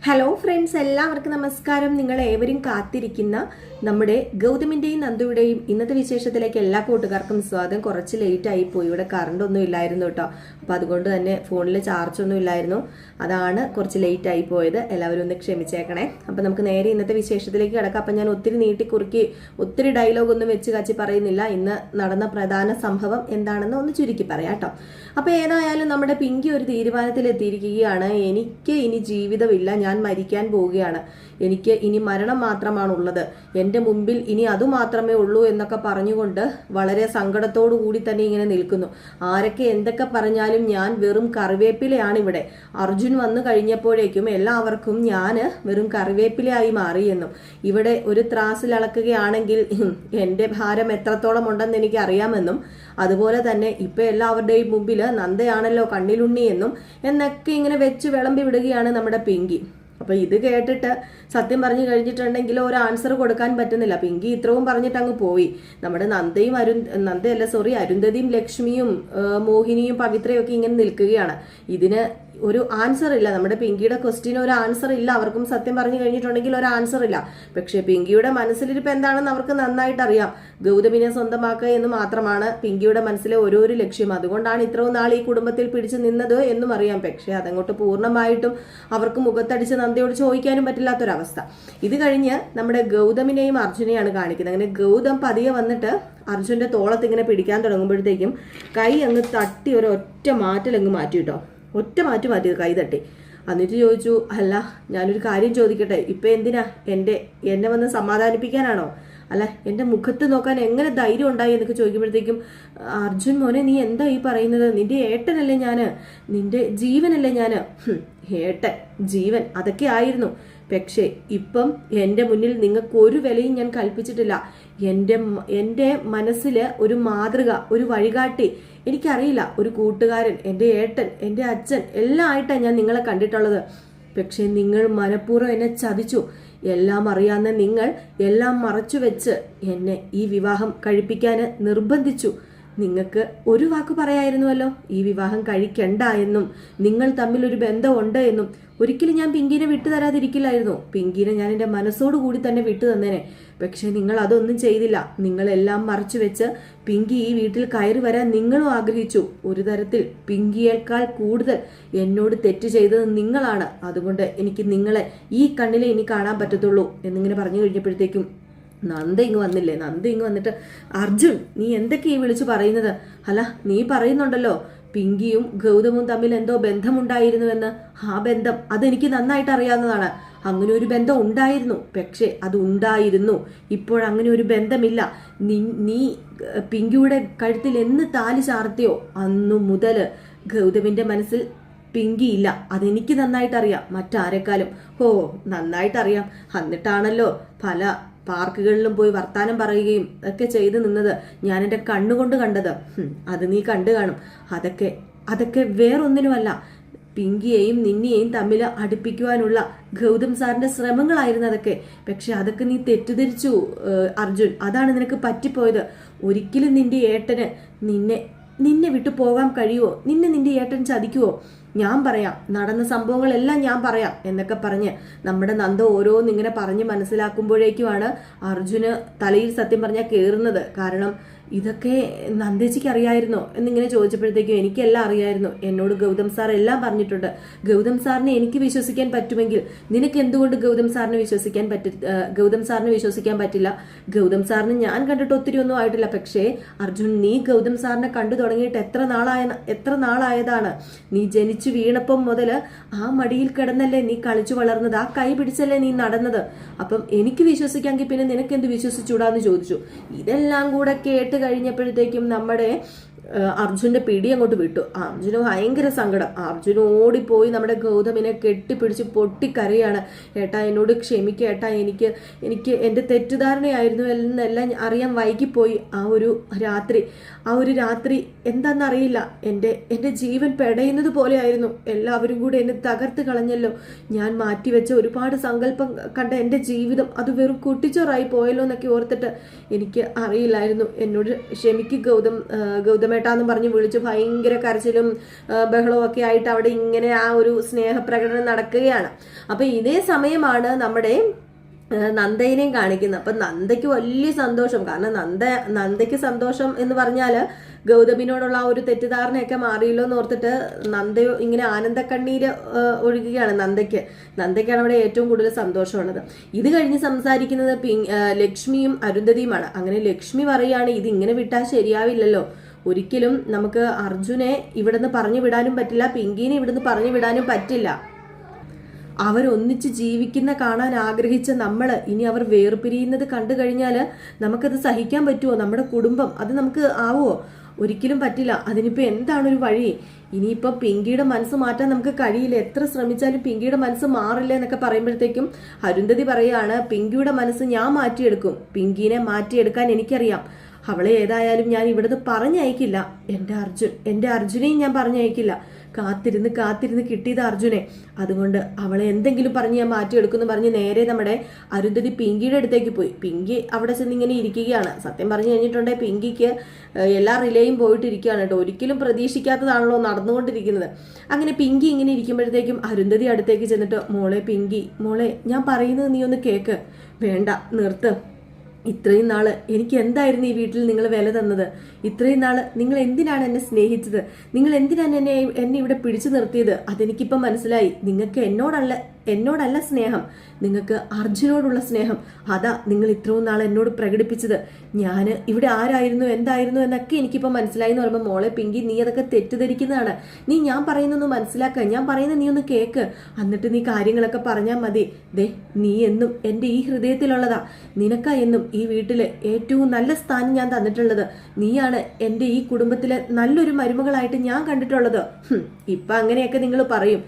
Hello friends, എല്ലാവർക്കും നമസ്കാരം. നിങ്ങൾ ഏവരും കാത്തിരിക്കുന്ന നമ്മുടെ ഗൗതമിന്റെയും നന്ദുവിന്റെയും ഇന്നത്തെ വിശേഷത്തിലേക്ക് എല്ലാ കൂട്ടുകാർക്കും സ്വാഗതം. കുറച്ച് ലേറ്റ് ആയി പോയി, ഇവിടെ കറണ്ട് ഒന്നും ഇല്ലായിരുന്നു കേട്ടോ. അപ്പോൾ അതുകൊണ്ട് തന്നെ ഫോണിൽ ചാർജ് ഒന്നും ഇല്ലായിരുന്നു, അതാണ് കുറച്ച് ലേറ്റ് ആയി പോയത്. എല്ലാവരും ഒന്ന് ക്ഷമിച്ചേക്കണേ. അപ്പോൾ നമുക്ക് നേരെ ഇന്നത്തെ വിശേഷത്തിലേക്ക് കിടക്കാം. അപ്പം ഞാൻ ഒത്തിരി നീട്ടിക്കുറുക്കി ഒത്തിരി ഡയലോഗ് ഒന്നും വെച്ച് കാച്ചി പറയുന്നില്ല. ഇന്ന് നടന്ന പ്രധാന സംഭവം എന്താണെന്ന് ഒന്ന് ചുരുക്കി പറയാം കേട്ടോ. അപ്പോൾ ഏതായാലും നമ്മുടെ പിങ്കി ഒരു തീരുമാനത്തിലെത്തിയിരിക്കുകയാണ്. എനിക്ക് ഇനി ജീവിതമില്ല, ഞാൻ മരിക്കാൻ പോവുകയാണ്, എനിക്ക് ഇനി മരണം മാത്രമാണുള്ളത്, എൻ്റെ മുമ്പിൽ ഇനി അത് മാത്രമേ ഉള്ളൂ എന്നൊക്കെ പറഞ്ഞുകൊണ്ട് വളരെ സങ്കടത്തോടു കൂടി തന്നെ ഇങ്ങനെ നിൽക്കുന്നു. ആരൊക്കെ എന്തൊക്കെ പറഞ്ഞാലും ഞാൻ വെറും കറിവേപ്പിലയാണ് ഇവിടെ. അർജുൻ വന്നു കഴിഞ്ഞപ്പോഴേക്കും എല്ലാവർക്കും ഞാൻ വെറും കറിവേപ്പിലയായി മാറിയെന്നും ഇവിടെ ഒരു ത്രാസിൽ അളക്കുകയാണെങ്കിൽ എൻ്റെ ഭാരം എത്രത്തോളം ഉണ്ടെന്ന് എനിക്ക് അറിയാമെന്നും അതുപോലെ തന്നെ ഇപ്പൊ എല്ലാവരുടെയും മുമ്പിൽ നന്ദയാണല്ലോ കണ്ണിലുണ്ണി എന്നൊക്കെ ഇങ്ങനെ വെച്ച് വിളമ്പി വിടുകയാണ് നമ്മുടെ പിങ്കി. അപ്പൊ ഇത് കേട്ടിട്ട് സത്യം പറഞ്ഞു കഴിഞ്ഞിട്ടുണ്ടെങ്കിൽ ഒരു ആൻസർ കൊടുക്കാൻ പറ്റുന്നില്ല. പിങ്കി ഇത്രയും പറഞ്ഞിട്ട് അങ്ങ് പോയി. നമ്മുടെ അരുന്ധതിയും ലക്ഷ്മിയും മോഹിനിയും പവിത്രയും ഒക്കെ ഇങ്ങനെ നിൽക്കുകയാണ്. ഇതിന് ഒരു ആൻസർ ഇല്ല. നമ്മുടെ പിങ്കിയുടെ ക്വസ്റ്റ്യന് ഒരു ആൻസർ ഇല്ല. അവർക്കും സത്യം പറഞ്ഞു കഴിഞ്ഞിട്ടുണ്ടെങ്കിൽ ഒരു ആൻസർ ഇല്ല. പക്ഷെ പിങ്കിയുടെ മനസ്സിലിരിപ്പ് എന്താണെന്ന് അവർക്ക് നന്നായിട്ട് അറിയാം. ഗൗതമിനെ സ്വന്തമാക്കുക എന്ന് മാത്രമാണ് പിങ്കിയുടെ മനസ്സിലെ ഓരോരു ലക്ഷ്യം. അതുകൊണ്ടാണ് ഇത്രയും നാൾ ഈ കുടുംബത്തിൽ പിടിച്ചു നിന്നത് എന്നും അറിയാം. പക്ഷെ അതങ്ങോട്ട് പൂർണ്ണമായിട്ടും അവർക്ക് മുഖത്തടിച്ച് നന്ദയോട് ചോദിക്കാനും പറ്റില്ലാത്തൊരവസ്ഥ. ഇത് കഴിഞ്ഞ് നമ്മുടെ ഗൗതമിനെയും അർജുനെയാണ് കാണിക്കുന്നത്. അങ്ങനെ ഗൗതം പതിയെ വന്നിട്ട് അർജുന്റെ തോളത്ത് ഇങ്ങനെ പിടിക്കാൻ തുടങ്ങുമ്പോഴത്തേക്കും കൈ അങ്ങ് തട്ടി ഒരു ഒറ്റ മാറ്റലങ്ങ് മാറ്റിട്ടോ. ഒറ്റ മാറ്റിയത് കൈ തട്ടി. എന്നിട്ട് ചോദിച്ചു, അല്ല ഞാനൊരു കാര്യം ചോദിക്കട്ടെ, ഇപ്പൊ എന്തിനാ എന്നെ വന്ന് സമാധാനിപ്പിക്കാനാണോ? അല്ല എൻ്റെ മുഖത്ത് നോക്കാൻ എങ്ങനെ ധൈര്യം ഉണ്ടായി എന്നൊക്കെ ചോദിക്കുമ്പോഴത്തേക്കും, അർജുൻ മോനെ നീ എന്താ ഈ പറയുന്നത്? നിന്റെ ഏട്ടനല്ലേ ഞാന്, നിന്റെ ജീവനല്ലേ ഞാന്? ഏട്ടൻ ജീവൻ അതൊക്കെ ആയിരുന്നു. പക്ഷേ ഇപ്പം എൻ്റെ മുന്നിൽ നിങ്ങൾക്ക് ഒരു വിലയും ഞാൻ കൽപ്പിച്ചിട്ടില്ല. എൻ്റെ മനസ്സിൽ ഒരു മാതൃക, ഒരു വഴികാട്ടി, എനിക്കറിയില്ല, ഒരു കൂട്ടുകാരൻ, എൻ്റെ ഏട്ടൻ, എൻ്റെ അച്ഛൻ എല്ലാം ആയിട്ടാണ് ഞാൻ നിങ്ങളെ കണ്ടിട്ടുള്ളത്. പക്ഷെ നിങ്ങൾ മനഃപൂർവ്വം എന്നെ ചതിച്ചു. എല്ലാം അറിയാവുന്ന നിങ്ങൾ എല്ലാം മറച്ചു വെച്ച് എന്നെ ഈ വിവാഹം കഴിപ്പിക്കാൻ നിർബന്ധിച്ചു. നിങ്ങൾക്ക് ഒരു വാക്ക് പറയായിരുന്നുവല്ലോ, ഈ വിവാഹം കഴിക്കണ്ട എന്നും നിങ്ങൾ തമ്മിൽ ഒരു ബന്ധമുണ്ട് എന്നും. ഒരിക്കലും ഞാൻ പിങ്കിനെ വിട്ടു തരാതിരിക്കില്ലായിരുന്നു. പിങ്കിനെ ഞാൻ എൻ്റെ മനസ്സോടുകൂടി തന്നെ വിട്ടു തന്നേനെ. പക്ഷെ നിങ്ങൾ അതൊന്നും ചെയ്തില്ല. നിങ്ങളെല്ലാം മറച്ചു വെച്ച് പിങ്കി ഈ വീട്ടിൽ കയറി വരാൻ നിങ്ങളും ആഗ്രഹിച്ചു. ഒരു തരത്തിൽ പിങ്കിയേക്കാൾ കൂടുതൽ എന്നോട് തെറ്റ് ചെയ്തത് നിങ്ങളാണ്. അതുകൊണ്ട് എനിക്ക് നിങ്ങളെ ഈ കണ്ണിലെ ഇനി കാണാൻ പറ്റത്തുള്ളൂ എന്നിങ്ങനെ പറഞ്ഞു കഴിഞ്ഞപ്പോഴത്തേക്കും നന്ദ ഇങ്ങ് വന്നില്ലേ. നന്ദ ഇങ്ങ് വന്നിട്ട്, അർജുൻ നീ എന്തൊക്കെയാ വിളിച്ചു പറയുന്നത്? അല്ല നീ പറയുന്നുണ്ടല്ലോ പിങ്കിയും ഗൗതമും തമ്മിൽ എന്തോ ബന്ധമുണ്ടായിരുന്നുവെന്ന്. ആ ബന്ധം അതെനിക്ക് നന്നായിട്ട് അറിയാവുന്നതാണ്. അങ്ങനെ ഒരു ബന്ധം ഉണ്ടായിരുന്നു. പക്ഷേ അത് ഉണ്ടായിരുന്നു, ഇപ്പോഴങ്ങനെ ഒരു ബന്ധമില്ല. നീ പിങ്കിയുടെ കഴുത്തിൽ എന്ന് താലി ചാർത്തിയോ അന്നു മുതൽ ഗൗതമിന്റെ മനസ്സിൽ പിങ്കിയില്ല. അതെനിക്ക് നന്നായിട്ടറിയാം, മറ്റാരെക്കാളും. നന്നായിട്ടറിയാം. എന്നിട്ടാണല്ലോ പല പാർക്കുകളിലും പോയി വർത്താനം പറയുകയും ഒക്കെ ചെയ്തു നിന്നത് ഞാൻ എൻ്റെ കണ്ണുകൊണ്ട് കണ്ടത്. അത് നീ കണ്ടു കാണും. അതൊക്കെ വേറൊന്നിനുമല്ല, പിങ്കിയെയും നിന്നെയും തമ്മിൽ അടുപ്പിക്കുവാനുള്ള ഗൗതം സാറിന്റെ ശ്രമങ്ങളായിരുന്നു അതൊക്കെ. പക്ഷെ അതൊക്കെ നീ തെറ്റിദ്ധരിച്ചു അർജുൻ. അതാണ് നിനക്ക് പറ്റിപ്പോയത്. ഒരിക്കലും നിന്റെ ഏട്ടന് നിന്നെ വിട്ടു പോകാൻ കഴിയുമോ? നിന്റെ ഏട്ടൻ ചതിക്കുവോ? ഞാൻ പറയാം, നടന്ന സംഭവങ്ങളെല്ലാം ഞാൻ പറയാം എന്നൊക്കെ പറഞ്ഞ് നമ്മുടെ നന്ദ ഓരോന്നിങ്ങനെ പറഞ്ഞ് മനസ്സിലാക്കുമ്പോഴേക്കുമാണ് അർജുന് തലയിൽ സത്യം പറഞ്ഞാൽ കയറുന്നത്. കാരണം ഇതൊക്കെ നന്ദേച്ചിക്ക് അറിയായിരുന്നോ എന്നിങ്ങനെ ചോദിച്ചപ്പോഴത്തേക്കും എനിക്കെല്ലാം അറിയായിരുന്നു. എന്നോട് ഗൗതം സാർ എല്ലാം പറഞ്ഞിട്ടുണ്ട്. ഗൗതം സാറിനെ എനിക്ക് വിശ്വസിക്കാൻ പറ്റുമെങ്കിൽ നിനക്ക് എന്തുകൊണ്ട് ഗൗതം സാറിനെ വിശ്വസിക്കാൻ പറ്റില്ല? ഗൗതം സാറിന് ഞാൻ കണ്ടിട്ട് ഒത്തിരി ഒന്നും ആയിട്ടില്ല. പക്ഷേ അർജുൻ, നീ ഗൗതം സാറിനെ കണ്ടു തുടങ്ങിയിട്ട് എത്ര നാളായതാണ്? നീ ജനിച്ചു വീണപ്പം മുതൽ ആ മടിയിൽ കിടന്നല്ലേ നീ കളിച്ചു വളർന്നത്, ആ കൈ പിടിച്ചല്ലേ നീ നടന്നത്. അപ്പം എനിക്ക് വിശ്വസിക്കാമെങ്കിൽ പിന്നെ നിനക്കെന്ത് വിശ്വസിച്ചൂടാന്ന് ചോദിച്ചു. ഇതെല്ലാം കൂടെ കേട്ട് കഴിഞ്ഞപ്പോഴത്തേക്കും നമ്മുടെ അർജുന്റെ പിടി അങ്ങോട്ട് വിട്ടു. അർജുന് ഭയങ്കര സങ്കടം. അർജുന് ഓടിപ്പോയി നമ്മുടെ ഗൗതമിനെ കെട്ടിപ്പിടിച്ച് പൊട്ടിക്കരയാണ്. ഏട്ടാ എന്നോട് ക്ഷമിക്കുക ഏട്ടാ, എനിക്ക് എൻ്റെ തെറ്റിദ്ധാരണയായിരുന്നു എന്നെല്ലാം അറിയാൻ വൈകിപ്പോയി. ആ ഒരു രാത്രി എന്താണെന്നറിയില്ല, എൻ്റെ ജീവൻ പെടയുന്നത് പോലെയായിരുന്നു. എല്ലാവരും കൂടെ എന്നെ തകർത്ത് കളഞ്ഞല്ലോ. ഞാൻ മാറ്റിവെച്ച ഒരുപാട് സങ്കല്പം കണ്ട എൻ്റെ ജീവിതം അത് വെറും കുട്ടിച്ചോറായി പോയല്ലോ എന്നൊക്കെ ഓർത്തിട്ട് എനിക്ക് അറിയില്ലായിരുന്നു. എന്നോട് ക്ഷമിക്ക് ഗൗതമേട്ട, ഏട്ടാന്ന് പറഞ്ഞ് വിളിച്ച് ഭയങ്കര കരച്ചിലും ബഹളവും ഒക്കെ ആയിട്ട് അവിടെ ഇങ്ങനെ ആ ഒരു സ്നേഹപ്രകടനം നടക്കുകയാണ്. അപ്പൊ ഇതേ സമയമാണ് നമ്മുടെ നന്ദയിനെയും കാണിക്കുന്നത്. അപ്പൊ നന്ദയ്ക്ക് വലിയ സന്തോഷം. കാരണം നന്ദയ്ക്ക് സന്തോഷം എന്ന് പറഞ്ഞാല് ഗൗതമിനോടുള്ള ആ ഒരു തെറ്റിദ്ധാരണയൊക്കെ മാറിയല്ലോ എന്ന് ഓർത്തിട്ട് നന്ദ ഇങ്ങനെ ആനന്ദക്കണ്ണീര് ഒഴുകുകയാണ്. നന്ദയ്ക്കാണ് അവിടെ ഏറ്റവും കൂടുതൽ സന്തോഷമുള്ളത്. ഇത് കഴിഞ്ഞ് സംസാരിക്കുന്നത് ലക്ഷ്മിയും അരുന്ധതിയുമാണ്. അങ്ങനെ ലക്ഷ്മി പറയാണ്, ഇത് ഇങ്ങനെ വിട്ടാൽ ശരിയാവില്ലല്ലോ, ഒരിക്കലും നമുക്ക് അർജുനെ ഇവിടുന്ന് പറഞ്ഞു വിടാനും പറ്റില്ല, പിങ്കിനെ ഇവിടുന്ന് പറഞ്ഞു വിടാനും പറ്റില്ല. അവരൊന്നിച്ച് ജീവിക്കുന്ന കാണാൻ ആഗ്രഹിച്ച നമ്മൾ ഇനി അവർ വേർപിരിയുന്നത് കണ്ടു കഴിഞ്ഞാൽ നമുക്കത് സഹിക്കാൻ പറ്റുമോ? നമ്മുടെ കുടുംബം അത് നമുക്ക് ആവുമോ? ഒരിക്കലും പറ്റില്ല. അതിനിപ്പോൾ എന്താണൊരു വഴി? ഇനിയിപ്പോൾ പിങ്കിയുടെ മനസ്സ് മാറ്റാൻ നമുക്ക് കഴിയില്ല, എത്ര ശ്രമിച്ചാലും പിങ്കിയുടെ മനസ്സ് മാറില്ല എന്നൊക്കെ പറയുമ്പോഴത്തേക്കും അരുന്ധതി പറയാണ്, പിങ്കിയുടെ മനസ്സ് ഞാൻ മാറ്റിയെടുക്കും, പിങ്കിനെ മാറ്റിയെടുക്കാൻ എനിക്കറിയാം, അവളെ ഏതായാലും ഞാൻ ഇവിടുന്ന് പറഞ്ഞയക്കില്ല, എൻ്റെ അർജുനെയും ഞാൻ പറഞ്ഞയക്കില്ല. കാത്തിരുന്ന് കിട്ടിയത് അർജുനെ, അതുകൊണ്ട് അവളെ എന്തെങ്കിലും പറഞ്ഞ് ഞാൻ മാറ്റിയെടുക്കുമെന്ന് പറഞ്ഞ് നേരെ നമ്മുടെ അരുന്ധതി പിങ്കിയുടെ അടുത്തേക്ക് പോയി. പിങ്കി അവിടെ ചെന്ന് ഇങ്ങനെ ഇരിക്കുകയാണ്. സത്യം പറഞ്ഞു കഴിഞ്ഞിട്ടുണ്ടെങ്കിൽ പിങ്കിക്ക് എല്ലാ റിലേയും പോയിട്ടിരിക്കുകയാണ് കേട്ടോ. ഒരിക്കലും പ്രതീക്ഷിക്കാത്തതാണല്ലോ നടന്നുകൊണ്ടിരിക്കുന്നത്. അങ്ങനെ പിങ്കി ഇങ്ങനെ ഇരിക്കുമ്പോഴത്തേക്കും അരുന്ധതി അടുത്തേക്ക് ചെന്നിട്ട്, മോളെ ഞാൻ പറയുന്നത് നീ ഒന്ന് കേക്ക്. വേണ്ട, നിർത്ത്. ഇത്രയും നാള് എനിക്ക് എന്തായിരുന്നു ഈ വീട്ടിൽ നിങ്ങൾ വില തന്നത്? ഇത്രയും നാള് നിങ്ങൾ എന്തിനാണ് എന്നെ സ്നേഹിച്ചത്? നിങ്ങൾ എന്തിനാണ് എന്നെ ഇവിടെ പിടിച്ചു നിർത്തിയത്? അതെനിക്കിപ്പം മനസ്സിലായി. നിങ്ങൾക്ക് എന്നോടല്ല സ്നേഹം, നിങ്ങൾക്ക് അർജുനോടുള്ള സ്നേഹം. അതാ നിങ്ങൾ ഇത്രയും നാൾ എന്നോട് പ്രകടിപ്പിച്ചത്. ഞാൻ ഇവിടെ ആരായിരുന്നു എന്തായിരുന്നു എന്നൊക്കെ എനിക്കിപ്പോൾ മനസ്സിലായി എന്ന് പറയുമ്പോൾ, മോളെ പിങ്കി, നീ അതൊക്കെ തെറ്റിദ്ധരിക്കുന്നതാണ്. ഞാൻ പറയുന്നൊന്ന് മനസ്സിലാക്കുക, ഞാൻ പറയുന്നത് നീ ഒന്ന് കേക്ക്, എന്നിട്ട് നീ കാര്യങ്ങളൊക്കെ പറഞ്ഞാൽ മതി. നീ എന്നും എൻ്റെ ഈ ഹൃദയത്തിലുള്ളതാ. നിനക്കാ എന്നും ഈ വീട്ടിലെ ഏറ്റവും നല്ല സ്ഥാനം ഞാൻ തന്നിട്ടുള്ളത്. നീയാണ് എൻ്റെ ഈ കുടുംബത്തിലെ നല്ലൊരു മരുമകളായിട്ട് ഞാൻ കണ്ടിട്ടുള്ളത്. ഇപ്പൊ അങ്ങനെയൊക്കെ നിങ്ങൾ പറയും.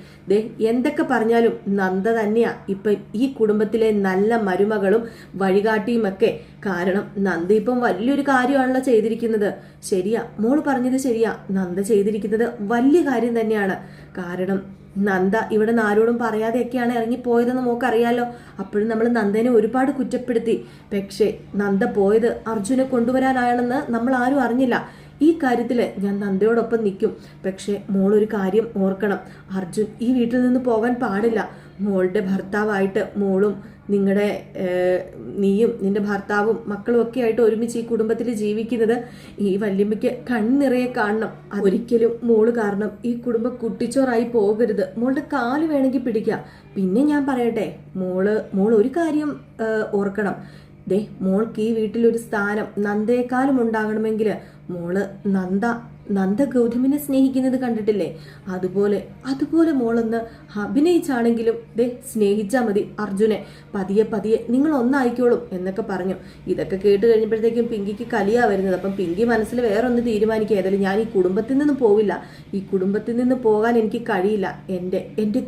എന്തൊക്കെ പറഞ്ഞാലും നന്ദ തന്നെയാ ഇപ്പൊ ഈ കുടുംബത്തിലെ നല്ല മരുമകളും വഴികാട്ടിയും ഒക്കെ. കാരണം നന്ദ ഇപ്പം വലിയൊരു കാര്യമാണല്ലോ ചെയ്തിരിക്കുന്നത്. ശരിയാ, മോള് പറഞ്ഞത് ശരിയാ, നന്ദ ചെയ്തിരിക്കുന്നത് വലിയ കാര്യം തന്നെയാണ്. കാരണം നന്ദ ഇവിടെ നിന്ന് ആരോടും പറയാതെയൊക്കെയാണ് ഇറങ്ങിപ്പോയതെന്ന് മോക്കറിയാലോ. അപ്പോഴും നമ്മൾ നന്ദനെ ഒരുപാട് കുറ്റപ്പെടുത്തി. പക്ഷേ നന്ദ പോയത് അർജുനെ കൊണ്ടുവരാനാണെന്ന് നമ്മൾ ആരും അറിഞ്ഞില്ല. ഈ കാര്യത്തിൽ ഞാൻ നന്ദയോടൊപ്പം നിൽക്കും. പക്ഷേ മോളൊരു കാര്യം ഓർക്കണം, അർജുൻ ഈ വീട്ടിൽ നിന്ന് പോകാൻ പാടില്ല. മോളുടെ ഭർത്താവായിട്ട് മോളും നീയും നിന്റെ ഭർത്താവും മക്കളും ഒക്കെ ആയിട്ട് ഒരുമിച്ച് ഈ കുടുംബത്തിൽ ജീവിക്കുന്നത് ഈ വല്യമ്മയ്ക്ക് കണ്ണിറയെ കാണണം. ഒരിക്കലും മോള് കാരണം ഈ കുടുംബം കുട്ടിച്ചോറായി പോകരുത്. മോളുടെ കാല് വേണമെങ്കിൽ പിടിക്കാം. പിന്നെ ഞാൻ പറയട്ടെ, മോൾ ഒരു കാര്യം ഓർക്കണം. മോൾക്ക് ഈ വീട്ടിലൊരു സ്ഥാനം നന്ദയെക്കാളും ഉണ്ടാകണമെങ്കിൽ മോള് നന്ദ ഗൗതമിനെ സ്നേഹിക്കുന്നത് കണ്ടിട്ടില്ലേ? അതുപോലെ മോളൊന്ന് അഭിനയിച്ചാണെങ്കിലും സ്നേഹിച്ചാൽ മതി അർജുനെ. പതിയെ നിങ്ങൾ ഒന്നായിക്കോളും എന്നൊക്കെ പറഞ്ഞു. ഇതൊക്കെ കേട്ട് കഴിഞ്ഞപ്പോഴത്തേക്കും പിങ്കിക്ക് കലിയാ വരുന്നത്. അപ്പം പിങ്കി മനസ്സിൽ വേറൊന്ന് തീരുമാനിക്കുക, ഏതായാലും ഞാൻ ഈ കുടുംബത്തിൽ നിന്ന് പോവില്ല, ഈ കുടുംബത്തിൽ നിന്ന് പോകാൻ എനിക്ക് കഴിയില്ല. എൻ്റെ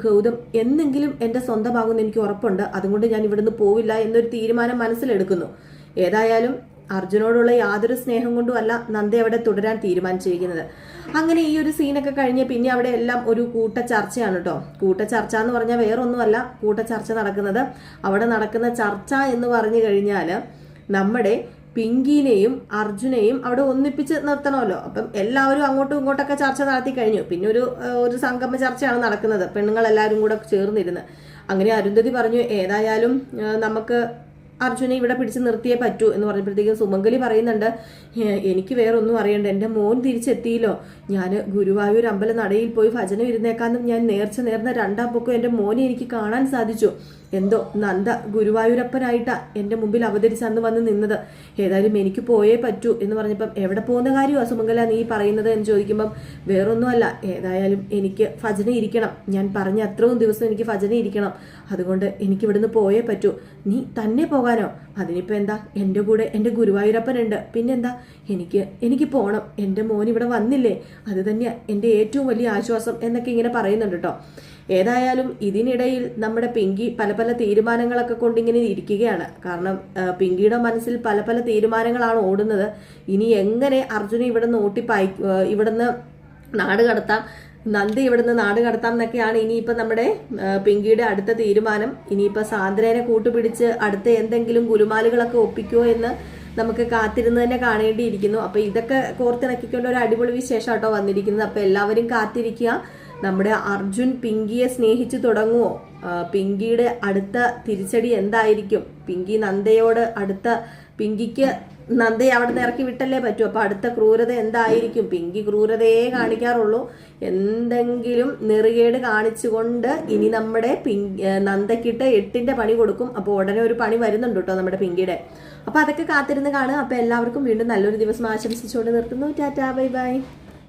ഗൗതം എന്നെങ്കിലും എൻ്റെ സ്വന്തമാകുമെന്ന് എനിക്ക് ഉറപ്പുണ്ട്. അതുകൊണ്ട് ഞാൻ ഇവിടുന്ന് പോവില്ല എന്നൊരു തീരുമാനം മനസ്സിലെടുക്കുന്നു. ഏതായാലും അർജുനോടുള്ള യാതൊരു സ്നേഹം കൊണ്ടും അല്ല നന്ദ അവിടെ തുടരാൻ തീരുമാനിച്ചിരിക്കുന്നത്. അങ്ങനെ ഈ ഒരു സീനൊക്കെ കഴിഞ്ഞ് പിന്നെ അവിടെ എല്ലാം ഒരു കൂട്ടച്ചർച്ചയാണ് കേട്ടോ. കൂട്ടച്ചർച്ച എന്ന് പറഞ്ഞാൽ വേറൊന്നുമല്ല, കൂട്ടച്ചർച്ച നടക്കുന്നത്. അവിടെ നടക്കുന്ന ചർച്ച എന്ന് പറഞ്ഞു കഴിഞ്ഞാൽ നമ്മുടെ പിങ്കിനെയും അർജുനെയും അവിടെ ഒന്നിപ്പിച്ച് നിർത്തണമല്ലോ. അപ്പം എല്ലാവരും അങ്ങോട്ടും ഇങ്ങോട്ടൊക്കെ ചർച്ച നടത്തി കഴിഞ്ഞു. പിന്നെ ഒരു സംഗമ ചർച്ചയാണ് നടക്കുന്നത്, പെണ്ണുങ്ങളെല്ലാവരും കൂടെ ചേർന്നിരുന്ന്. അങ്ങനെ അരുന്ധതി പറഞ്ഞു, ഏതായാലും നമുക്ക് അർജുനെ ഇവിടെ പിടിച്ച് നിർത്തിയേ പറ്റൂ എന്ന് പറഞ്ഞപ്പോഴത്തേക്കും സുമംഗലി പറയുന്നുണ്ട്, എനിക്ക് വേറൊന്നും അറിയണ്ട, എൻ്റെ മോൻ തിരിച്ചെത്തിയില്ലോ. ഞാൻ ഗുരുവായൂർ അമ്പല നടയിൽ പോയി ഭജന ഇരുന്നേക്കാന്നും ഞാൻ നേർന്ന രണ്ടാം പൊക്കം എൻ്റെ മോനെ എനിക്ക് കാണാൻ സാധിച്ചു. എന്തോ നന്ദ ഗുരുവായൂരപ്പനായിട്ടാ എൻ്റെ മുമ്പിൽ അവതരിച്ച് അന്ന് വന്ന് നിന്നത്. ഏതായാലും എനിക്ക് പോയേ പറ്റൂ എന്ന് പറഞ്ഞപ്പം, എവിടെ പോകുന്ന കാര്യമാണ് സുമംഗല നീ പറയുന്നത് എന്ന് ചോദിക്കുമ്പം, വേറൊന്നുമല്ല, ഏതായാലും എനിക്ക് ഭജന ഇരിക്കണം, ഞാൻ പറഞ്ഞ അത്രയും ദിവസം എനിക്ക് ഭജന ഇരിക്കണം, അതുകൊണ്ട് എനിക്ക് ഇവിടുന്ന് പോയേ പറ്റൂ. നീ തന്നെ പോകാനോ? അതിനിപ്പോൾ എന്താ, എൻ്റെ കൂടെ എൻ്റെ ഗുരുവായൂരപ്പനുണ്ട്, പിന്നെന്താ, എനിക്ക് പോകണം, എൻ്റെ മോൻ ഇവിടെ വന്നില്ലേ, അത് തന്നെയാണ് എൻ്റെ ഏറ്റവും വലിയ ആശ്വാസം എന്നൊക്കെ ഇങ്ങനെ പറയുന്നുണ്ട് കേട്ടോ. ഏതായാലും ഇതിനിടയിൽ നമ്മുടെ പിങ്കി പല തീരുമാനങ്ങളൊക്കെ കൊണ്ടിങ്ങനെ ഇരിക്കുകയാണ്. കാരണം പിങ്കിയുടെ മനസ്സിൽ പല തീരുമാനങ്ങളാണ് ഓടുന്നത്. ഇനി എങ്ങനെ അർജുന ഇവിടുന്ന് നാട് കടത്താം, നന്ദി ഇവിടുന്ന് നാട് കടത്താം എന്നൊക്കെയാണ് ഇനിയിപ്പോൾ നമ്മുടെ പിങ്കിയുടെ അടുത്ത തീരുമാനം. ഇനിയിപ്പോൾ സാന്ദ്രേനെ കൂട്ടുപിടിച്ച് അടുത്ത എന്തെങ്കിലും ഗുലുമാലുകളൊക്കെ ഒപ്പിക്കുമോ എന്ന് നമുക്ക് കാത്തിരുന്ന് തന്നെ കാണേണ്ടിയിരിക്കുന്നു. അപ്പോൾ ഇതൊക്കെ കോർത്തിണക്കിക്കൊണ്ട് ഒരു അടിപൊളി വിശേഷം കേട്ടോ വന്നിരിക്കുന്നത്. അപ്പോൾ എല്ലാവരും കാത്തിരിക്കുക. നമ്മുടെ അർജുൻ പിങ്കിയെ സ്നേഹിച്ചു തുടങ്ങുമോ? പിങ്കിയുടെ അടുത്ത തിരിച്ചടി എന്തായിരിക്കും? പിങ്കി നന്ദയോട് പിങ്കിക്ക് നന്ദയെ അവിടെ നിന്ന് ഇറക്കി വിട്ടല്ലേ പറ്റൂ. അപ്പൊ അടുത്ത ക്രൂരത എന്തായിരിക്കും? പിങ്കി ക്രൂരതയെ കാണിക്കാറുള്ളൂ. എന്തെങ്കിലും നെറുകേട് കാണിച്ചുകൊണ്ട് ഇനി നമ്മുടെ നന്ദക്കിട്ട് 8ന്റെ പണി കൊടുക്കും. അപ്പോൾ ഉടനെ ഒരു പണി വരുന്നുണ്ട് കേട്ടോ നമ്മുടെ പിങ്കിയുടെ. അപ്പൊ അതൊക്കെ കാത്തിരുന്ന് കാണുക. അപ്പൊ എല്ലാവർക്കും വീണ്ടും നല്ലൊരു ദിവസം ആശംസിച്ചുകൊണ്ട് നിർത്തുന്നു. Tata, bye bye.